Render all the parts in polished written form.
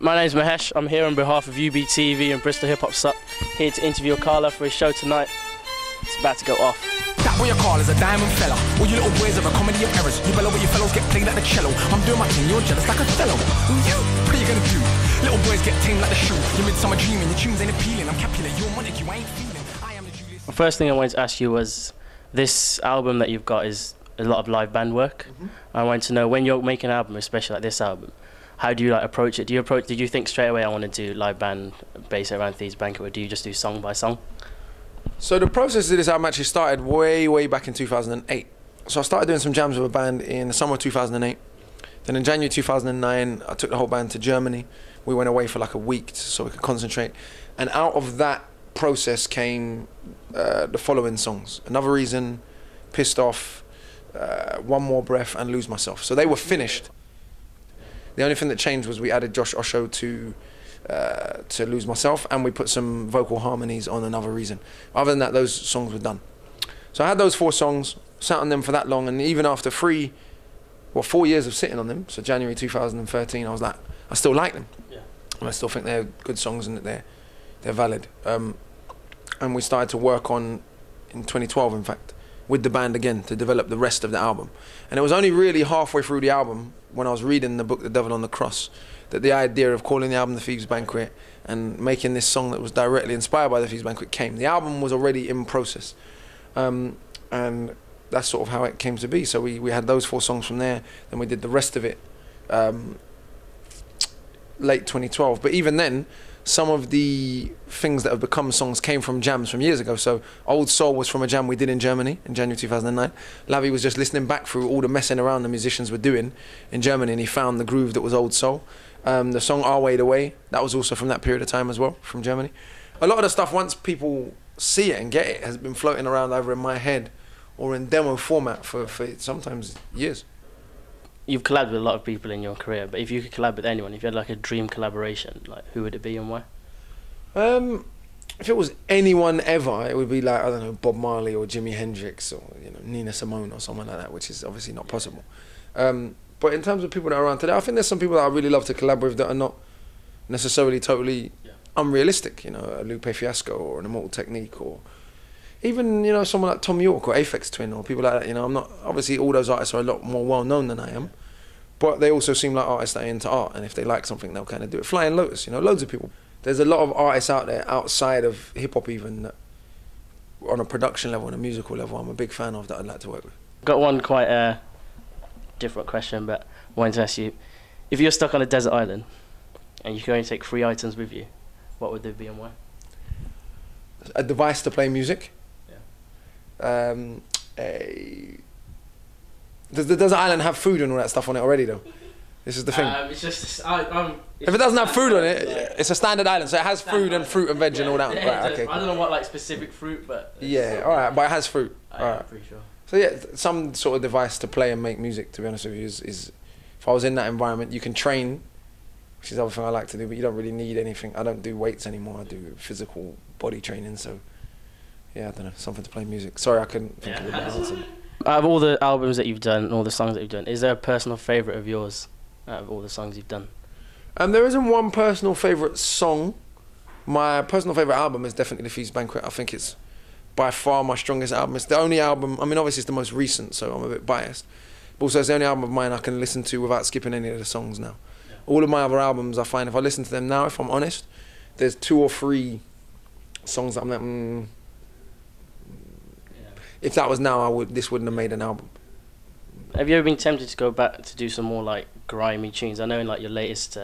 My name's Mahesh. I'm here on behalf of UBTV and Bristol Hip Hop Sup, here to interview Akala for his show tonight. It's about to go off. That boy Akala is a diamond fella. All you little boys are a comedy of errors. You below where your fellows get played like the cello. I'm doing my thing, you're jealous like a fellow. You, what are you gonna do? Little boys get tamed like the shoe. Your midsummer dreaming, your tunes ain't appealing. I'm Capulet, you're Monarch, you ain't feeling. I am the Julius. The first thing I wanted to ask you was, this album that you've got is a lot of live band work. I wanted to know, when you're making an album, especially like this album, how do you like approach it? Did you think straight away I want to do live band based around Thekla Banquet, or do you just do song by song? So the process of this album actually started way back in 2008. So I started doing some jams with a band in the summer of 2008. Then in January 2009, I took the whole band to Germany. We went away for like a week so we could concentrate. And out of that process came the following songs: Another Reason, Pissed Off, One More Breath, and Lose Myself. So they were finished. The only thing that changed was we added Josh Osho to Lose Myself, and we put some vocal harmonies on Another Reason. Other than that, those songs were done. So I had those 4 songs, sat on them for that long, and even after 4 years of sitting on them, so January 2013, I was like, I still like them. Yeah. And I still think they're good songs and that they're valid. And we started to work on, in 2012 in fact, with the band again to develop the rest of the album. And it was only really halfway through the album, when I was reading the book The Devil on the Cross, that the idea of calling the album The Thieves Banquet and making this song that was directly inspired by The Thieves Banquet came. The album was already in process. And that's sort of how it came to be. So we had those 4 songs from there, then we did the rest of it late 2012. But even then, some of the things that have become songs came from jams from years ago. So Old Soul was from a jam we did in Germany in January 2009. Lavi was just listening back through all the messing around the musicians were doing in Germany, and he found the groove that was Old Soul. The song Our Way the Way, that was also from that period of time as well, from Germany. A lot of the stuff, once people see it and get it, has been floating around either in my head or in demo format for sometimes years. You've collabed with a lot of people in your career, but if you could collab with anyone, if you had like a dream collaboration, like who would it be and why? If it was anyone ever, it would be like, I don't know, Bob Marley or Jimi Hendrix or Nina Simone or someone like that, which is obviously not possible. But in terms of people that are around today, I think there's some people that I really love to collab with that are not necessarily totally unrealistic. A Lupe Fiasco or an Immortal Technique, or even someone like Tom York or Aphex Twin or people like that. I'm not, obviously all those artists are a lot more well known than I am, but they also seem like artists that are into art, and if they like something, they'll kind of do it. Flying Lotus, loads of people. There's a lot of artists out there outside of hip hop, even that, on a production level and a musical level, I'm a big fan of, that I'd like to work with. Got one quite different question, but I wanted to ask you, if you're stuck on a desert island and you could only take 3 items with you, what would they be and why? A device to play music. Yeah. Does the desert island have food and all that stuff on it already though? This is the thing. It's just, if it doesn't have food on it, it's a standard island, so it has food and fruit and veg and all that. Yeah, right, okay. I don't know what like specific fruit, but yeah, all right, but it has fruit. I'm pretty sure. So yeah, some sort of device to play and make music, to be honest with you, is if I was in that environment, you can train, which is the other thing I like to do, but you don't really need anything. I don't do weights anymore, I do physical body training, so yeah, I don't know, something to play music. Sorry, I couldn't think of the answer. Out of all the albums that you've done and all the songs that you've done, is there a personal favourite of yours out of all the songs you've done? There isn't one personal favourite song. My personal favourite album is definitely The Thieves Banquet. I think it's by far my strongest album. It's the only album, I mean obviously it's the most recent, so I'm a bit biased, but also it's the only album of mine I can listen to without skipping any of the songs now. Yeah. All of my other albums, I find if I listen to them now, if I'm honest, there's 2 or 3 songs that I'm like, if that was now, this wouldn't have made an album. Have you ever been tempted to go back to do some more like grimy tunes? I know in like your latest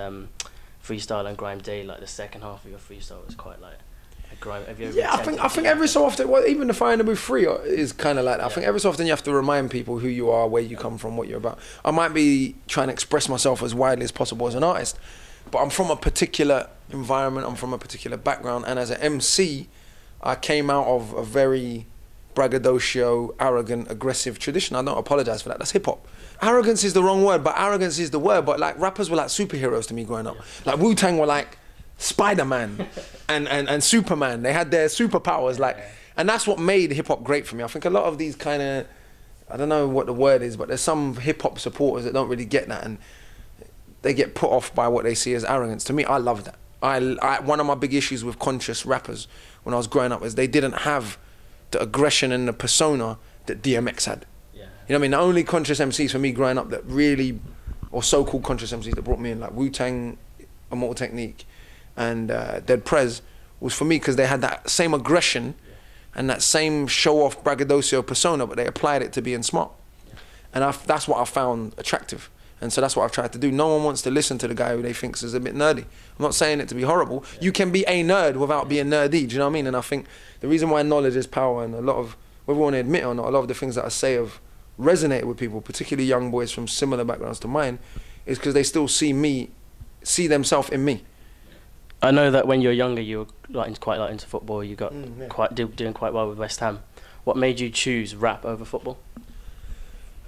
freestyle and Grime Day, like the second half of your freestyle was quite like a grime. Have you ever I think every so often, well, even the Fire in the Booth 3 is kind of like that. Yeah. I think every so often you have to remind people who you are, where you come from, what you're about. I might be trying to express myself as widely as possible as an artist, but I'm from a particular environment, I'm from a particular background, and as an MC, I came out of a very braggadocio, arrogant, aggressive tradition. I don't apologise for that. That's hip hop. Arrogance is the wrong word, but arrogance is the word. But like rappers were like superheroes to me growing up. Like Wu-Tang were like Spider-Man and Superman. They had their superpowers, like, and that's what made hip hop great for me. I think a lot of these kind of, I don't know what the word is, but there's some hip hop supporters that don't really get that, and they get put off by what they see as arrogance. To me, I love that. One of my big issues with conscious rappers when I was growing up is they didn't have the aggression and the persona that DMX had. Yeah. You know what I mean? The only conscious MCs for me growing up that really, or so-called conscious MCs that brought me in, like Wu-Tang, Immortal Technique, and Dead Prez, was for me because they had that same aggression and that same show-off braggadocio persona, but they applied it to being smart. Yeah. And that's what I found attractive. And so that's what I've tried to do. No one wants to listen to the guy who they think is a bit nerdy. I'm not saying it to be horrible. Yeah. You can be a nerd without being nerdy, do you know what I mean? And I think the reason why knowledge is power, and a lot of, whether we want to admit it or not, a lot of the things that I say have resonated with people, particularly young boys from similar backgrounds to mine, is because they still see themselves in me. I know that when you were younger, you were quite into football. You got doing quite well with West Ham. What made you choose rap over football?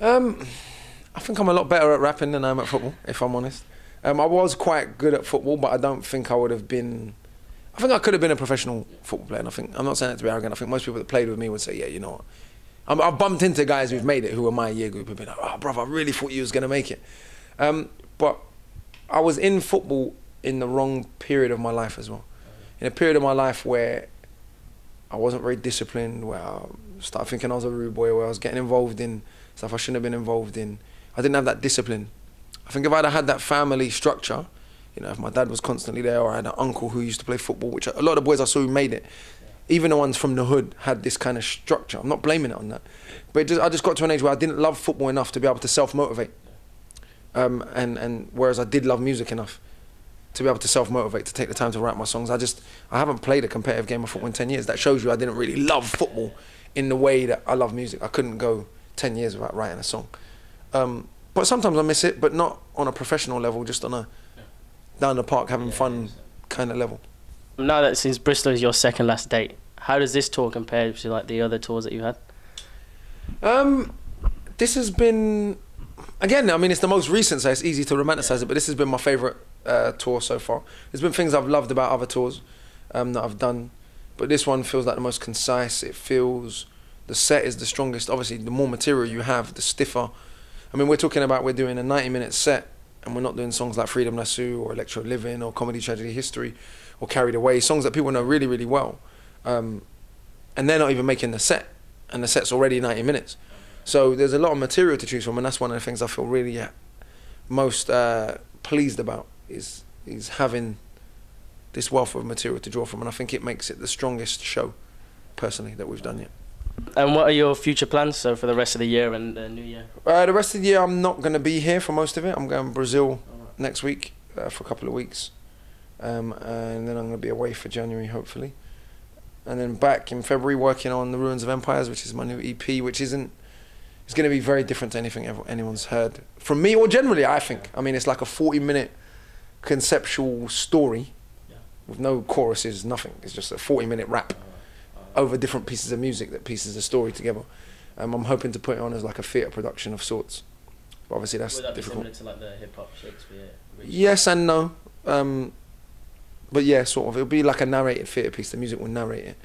I think I'm a lot better at rapping than I am at football, if I'm honest. I was quite good at football, but I don't think I would have been... I think I could have been a professional football player, and I'm not saying that to be arrogant. I think most people that played with me would say, yeah, you know what. I've bumped into guys who've made it, who were my year group, who've been like, oh, brother, I really thought you was going to make it. But I was in football in the wrong period of my life as well. In a period of my life where I wasn't very disciplined, where I started thinking I was a rude boy, where I was getting involved in stuff I shouldn't have been involved in. I didn't have that discipline. I think if I'd have had that family structure, you know, if my dad was constantly there, or I had an uncle who used to play football, which a lot of boys I saw who made it, even the ones from the hood had this kind of structure. I'm not blaming it on that. But I just got to an age where I didn't love football enough to be able to self-motivate. And whereas I did love music enough to be able to self-motivate, to take the time to write my songs. I haven't played a competitive game of football in 10 years. That shows you I didn't really love football in the way that I love music. I couldn't go 10 years without writing a song. But sometimes I miss it, but not on a professional level, just on a down the park having fun kind of level. Now that since Bristol is your second last date, how does this tour compare to like the other tours that you had? This has been, again, I mean, it's the most recent, so it's easy to romanticize it, but this has been my favourite tour so far. There's been things I've loved about other tours that I've done, but this one feels like the most concise. It feels, the set is the strongest. Obviously, the more material you have, the stiffer. I mean, we're doing a 90-minute set, and we're not doing songs like Freedom Lasso or Electro Living or Comedy Tragedy History or Carried Away, songs that people know really, really well. And they're not even making the set, and the set's already 90 minutes. So there's a lot of material to choose from, and that's one of the things I feel really most pleased about, is having this wealth of material to draw from, and I think it makes it the strongest show, personally, that we've done yet. And what are your future plans, so for the rest of the year and the new year? The rest of the year, I'm not going to be here for most of it. I'm going to Brazil next week for a couple of weeks. And then I'm going to be away for January, hopefully. And then back in February working on The Ruins of Empires, which is my new EP, which it's going to be very different to anything anyone's heard from me, or generally, I think. I mean, it's like a 40-minute conceptual story with no choruses, nothing. It's just a 40-minute rap over different pieces of music that pieces the story together. I'm hoping to put it on as like a theatre production of sorts. But obviously that's difficult. Would that be similar to like the hip-hop Shakespeare? Yes and no. But yeah, sort of. It'll be like a narrated theatre piece. The music will narrate it.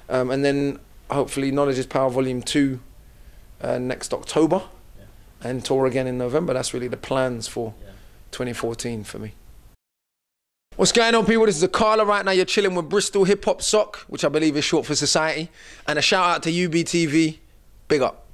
And then hopefully Knowledge is Power Volume 2 next October, and tour again in November. That's really the plans for 2014 for me. What's going on, people? This is Akala. Right now you're chilling with Bristol Hip Hop Sock, which I believe is short for Society. And a shout out to UBTV. Big up.